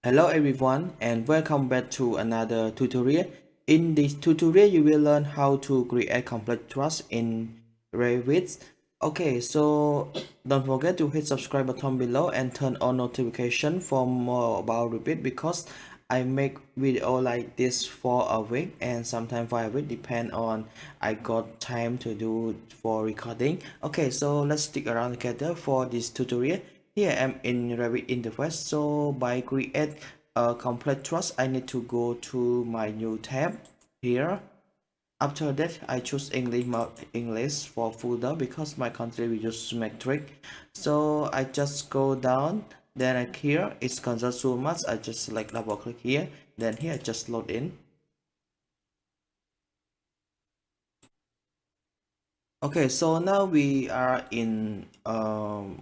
Hello everyone and welcome back to another tutorial. In this tutorial you will learn how to create complex truss in Revit. Okay, so don't forget to hit subscribe button below and turn on notification for more about Revit because I make video like this for a week and sometimes for a week depend on I got time to do for recording. Okay, so let's stick around together for this tutorial. Here I am in Revit interface. So by create a complex truss, I need to go to my new tab here. After that, I choose English for folder because my country we use metric. So I just go down. Then here it's Conceptual. I just select double click here. Then here just load in. Okay, so now we are in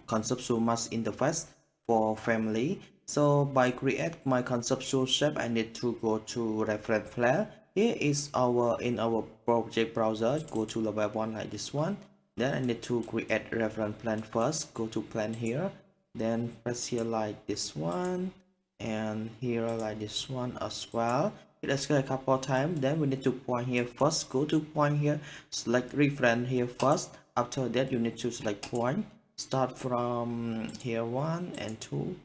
conceptual mass interface for family. So by create my conceptual shape, I need to go to reference plan. Here is our in our project browser. Go to the web one like this one. Then I need to create reference plan first. Go to plan here. Then press here like this one, and here like this one as well. Let's go a couple of times. Then we need to point here first. Go to point here, select reference here first. After that you need to select point. Start from here 1 and 2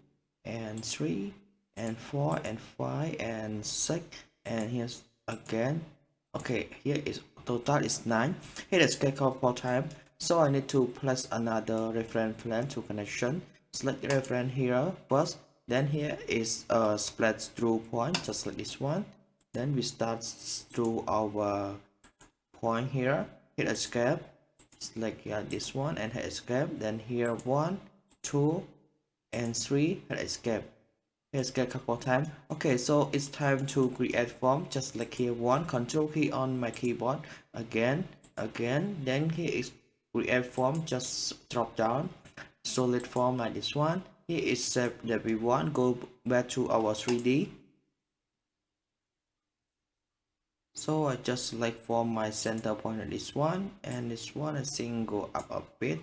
and 3 and 4 and 5 and 6 and here's again. Okay, here is total is 9. Here let's go a couple of times. So I need to place another reference plan to connection. Select reference here first. Then here is a split through point, just like this one. Then we start through our point here. Hit escape. Select this one and hit escape. Then here 1, 2, and 3. Hit escape. Hit escape a couple times. Okay, so it's time to create form. Just like here 1, Control key on my keyboard. Again. Then here is create form. Just drop down. Solid form like this one. Here is shape that we want. Go back to our 3D. So I just select for my center point at this one, and this one I think go up a bit.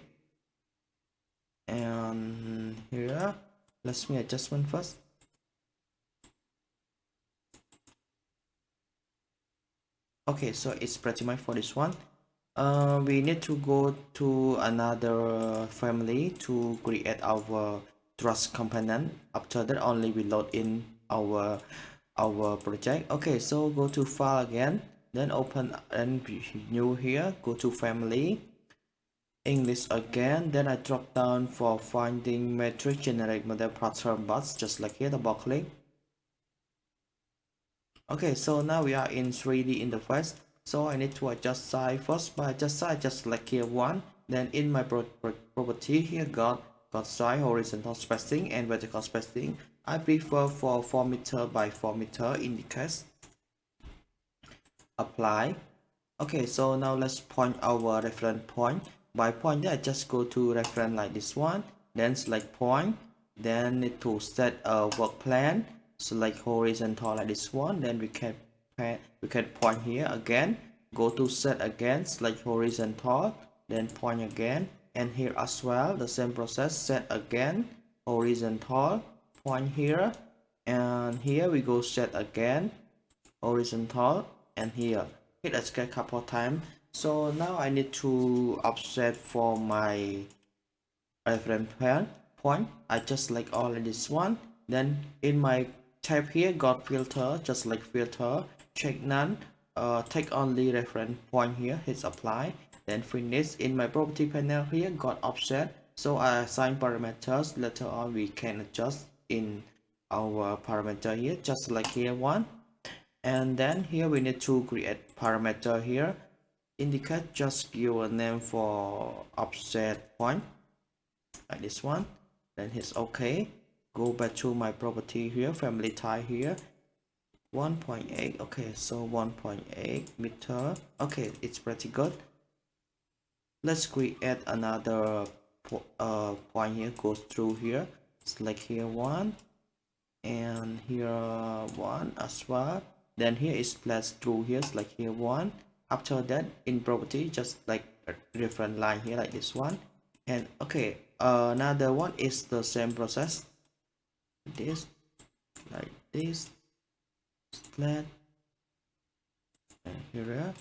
And here, let's make adjustment first. Okay, so it's pretty much for this one. We need to go to another family to create our truss component. After that only we load in our project. Okay, so go to file again, then open and new here, go to family, English again, then I drop down for finding matrix generate model pattern box, just like here, double click. Okay, so now we are in 3D interface. So I need to adjust size first. By adjust size, just select here 1. Then in my property here got size, horizontal spacing and vertical spacing. I prefer for 4 meter by 4 meter in the case. Apply. Okay, so now let's point our reference point. By point, I just go to reference like this one, then select point, then need to set a work plan, select horizontal like this one, then we can point here again, go to set again, select horizontal, then point again, and here as well the same process, set again, horizontal, point here, and here we go set again, horizontal, and here hit escape a couple of times. So now I need to offset for my reference point. I just like all of this one. Then in my tab here got filter, just like filter, check none, take only reference point here, hit apply, then finish. In my property panel here got offset, so I assign parameters. Later on we can adjust in our parameter here, just like here one. And then here we need to create parameter here, indicate, just give a name for offset point like this one, then hit OK. Go back to my property here, family type here, 1.8. okay, so 1.8 meter. Okay, it's pretty good. Let's create another point here, goes through here, select here 1 and here 1 as well. Then here is placed through here, like here 1. After that in property, just like a different line here like this one. And okay, another one is the same process, this like this, flat, and here.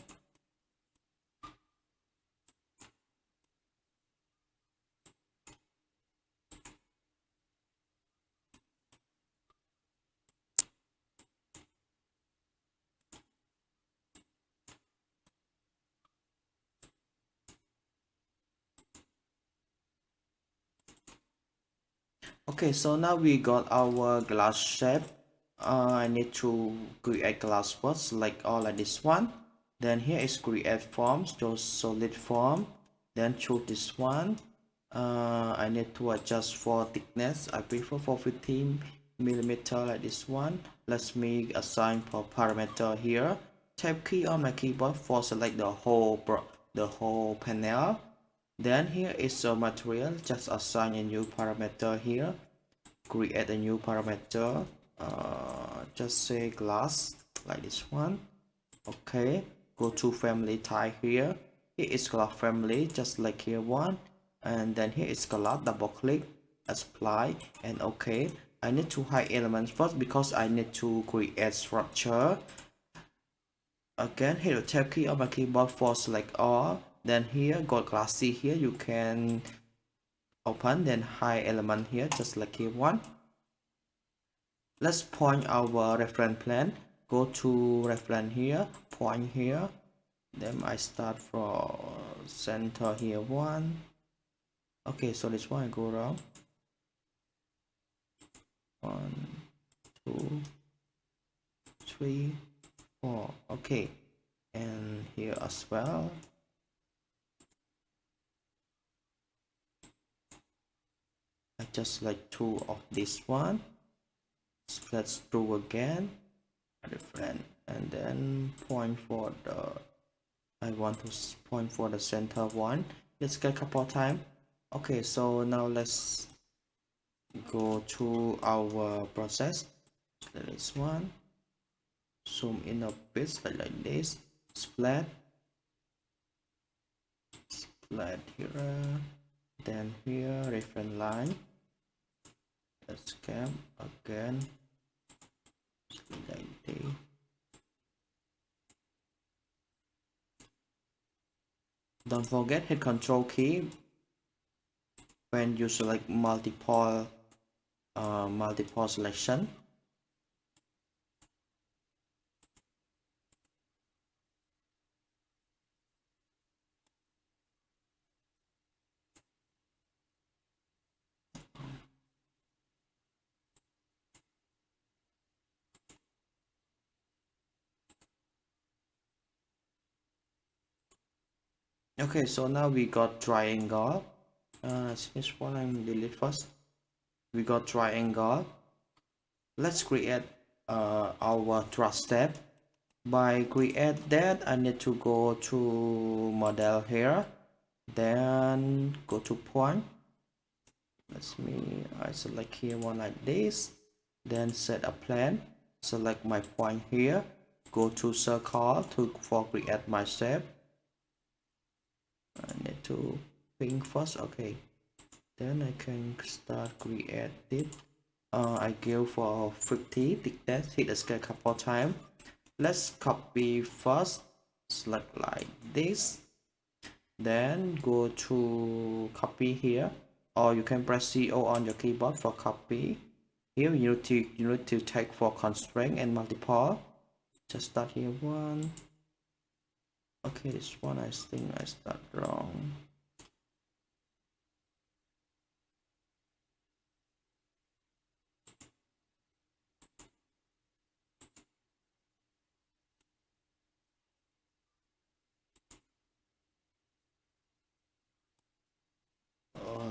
Okay, so now we got our glass shape. I need to create glass parts like all like this one. Then here is create forms, choose solid form. Then choose this one. I need to adjust for thickness. I prefer for 15 millimeter like this one. Let me assign for parameter here. Tab key on my keyboard for select the whole panel. Then here is a material, just assign a new parameter here, create a new parameter, just say glass like this one. Okay, go to family type here. Here is glass family, just like here one, and then here is glass, double click, apply, and okay. I need to hide elements first because I need to create structure. Again, hit the tab key on my keyboard for select all. Then here got glassy here, you can open, then hide element here, just like here one. Let's point our reference plane. Go to reference here, point here. Then I start from center here one. Okay, so this one I go around. 1, 2, 3, 4. Okay, and here as well. I just like two of this one. Let's do again. Different, and then point for the. I want to point for the center one. Let's get a couple time. Okay, so now let's go to our process. This one. Zoom in a bit like this. Splat. Splat here. Then here reference line. Let's come again. Like this. Don't forget hit Control key when you select multiple selection. Okay, so now we got triangle. This one I'm delete first. We got triangle. Let's create our truss step. By create that, I need to go to model here, then go to point. I select here one like this, then set a plan. Select my point here. Go to circle for create my step. I need to ping first. Okay, then I can start create it. I give for 50 thickness, hit escape a couple times. Let's copy first, select like this, then go to copy here, or you can press CO on your keyboard for copy. Here you need to take for constraint and multiple. Just start here one. Okay, this one I think I start wrong.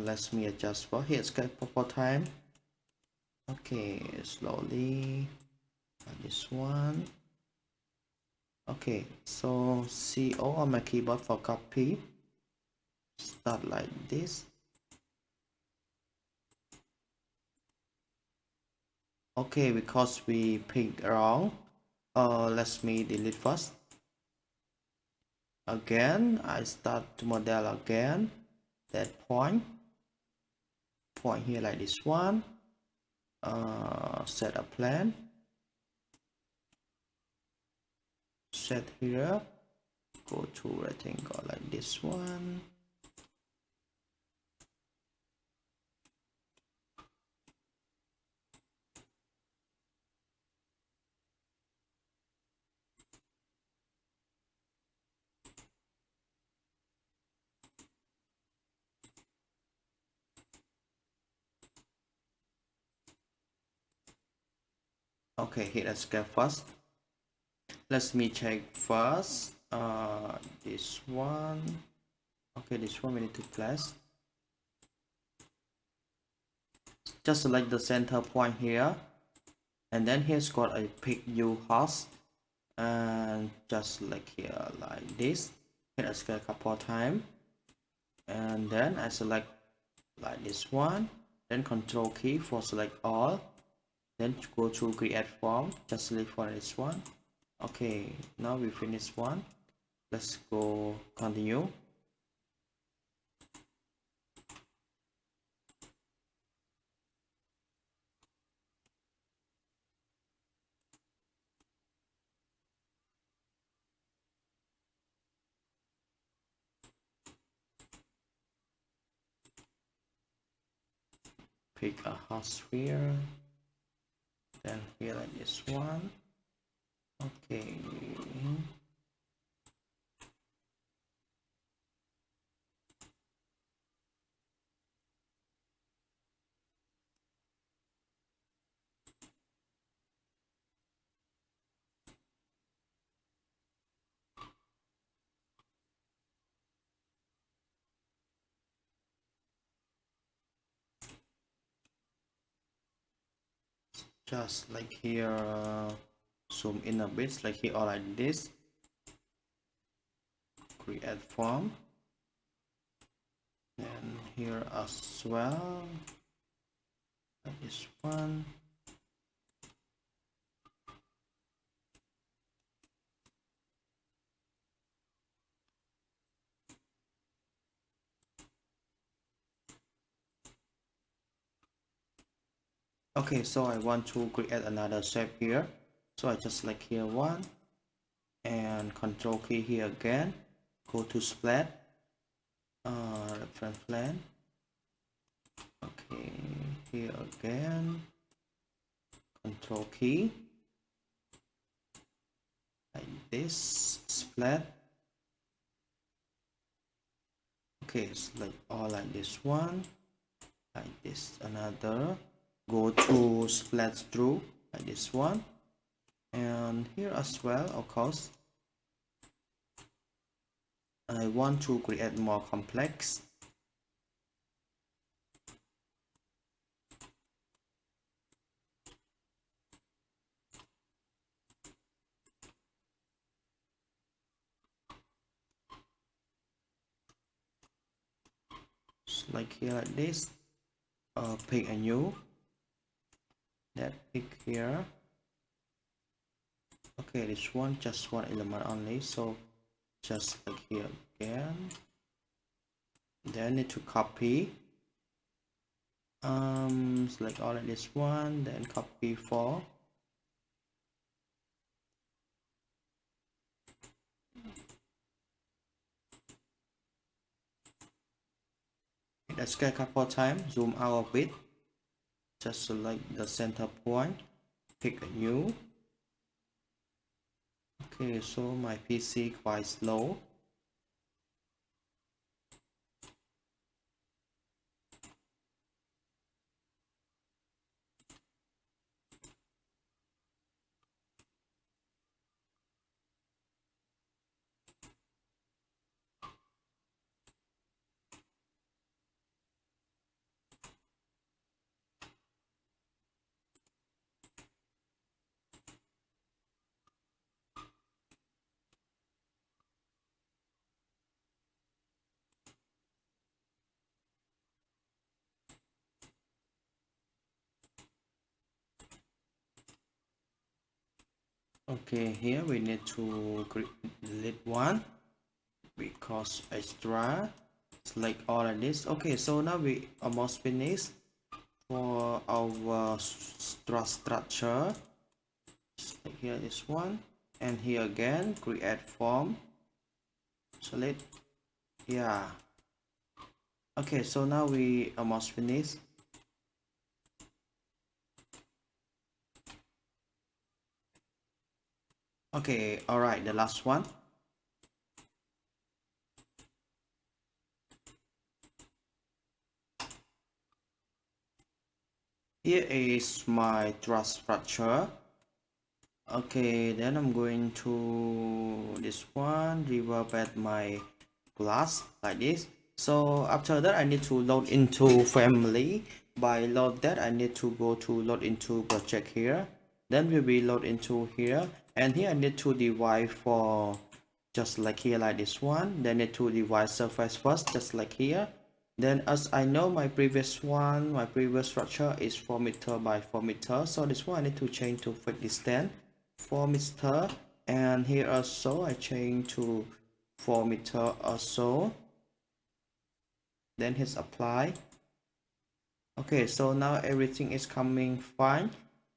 Let me adjust for here escape for time. Okay, slowly. This one. Okay, so CO on my keyboard for copy. Start like this. Okay, because we picked wrong. Let me delete first. Again, I start to model again. That point here like this one. Set a plan. set here, go to rectangle like this one. Okay, hit escape first. Let me check first. This one. Okay, this one we need to place. Just select the center point here, and then here's got a pick U host, and just select here like this. Hit escape a couple times, and then I select like this one. Then Control key for select all. Then go to create form. Just select for this one. Okay, now we finish one. Let's go continue. Pick a hot sphere, then here like this one. Okay, just like here, zoom in a bit, like here or like this. Create form, and here as well, like this one. Okay, so I want to create another shape here, so I just select here one, and Control key here again, go to splat, reference plane. Okay, here again, Control key, like this, splat. Okay, select all like this one, like this another, go to splat through like this one, and here as well. Of course, I want to create more complex. Like here like this, pick a new, that pick here. Okay, this one just one element only, so just like here again, then need to copy, select all of this one, then copy for, let's get a couple times, zoom out a bit, just select the center point, pick a new. Okay, so my PC quite slow. Okay, here we need to delete one because extra, select all of this. Okay, so now we almost finished for our structure. Like here this one, and here again create form solid. Yeah, okay, so now we almost finished. Okay, all right, the last one. Here is my truss structure. Okay, then I'm going to this one, reverb my glass like this. So after that I need to load into family. By load that I need to go to load into project here, then we will load into here, and here I need to divide for just like here like this one. Then need to divide surface first just like here. Then as I know my previous structure is 4 meter by 4 meter, so this one I need to change to fit distance 4 meter, and here also I change to 4 meter also, then hit apply. Okay, so now everything is coming fine.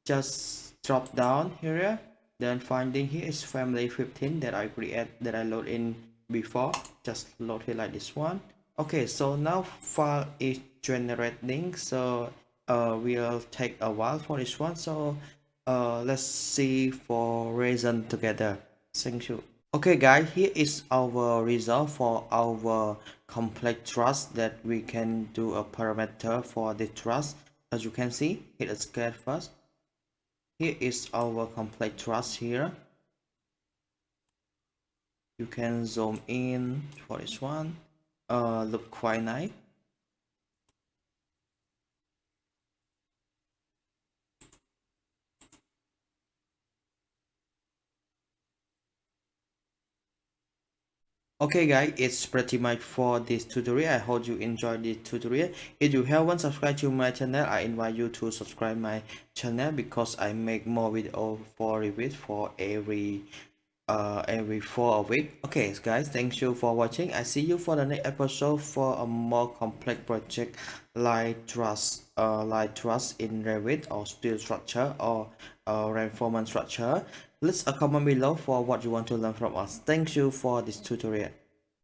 Just drop down here, then finding here is family 15 that I create, that I load in before. Just load here like this one. Okay, so now file is generating, so will take a while for this one. So let's see for reason together. Thank you. Okay guys, here is our result for our complex truss, that we can do a parameter for the truss. As you can see, hit a scale first. Here is our complex truss here. You can zoom in for this one. Look quite nice. Okay guys, it's pretty much for this tutorial. I hope you enjoyed this tutorial. If you haven't subscribed to my channel, I invite you to subscribe my channel, because I make more video for Revit for every 4 week. Okay guys, thank you for watching. I see you for the next episode for a more complex project like truss in Revit, or steel structure, or reinforcement structure. Let's comment below for what you want to learn from us. Thank you for this tutorial.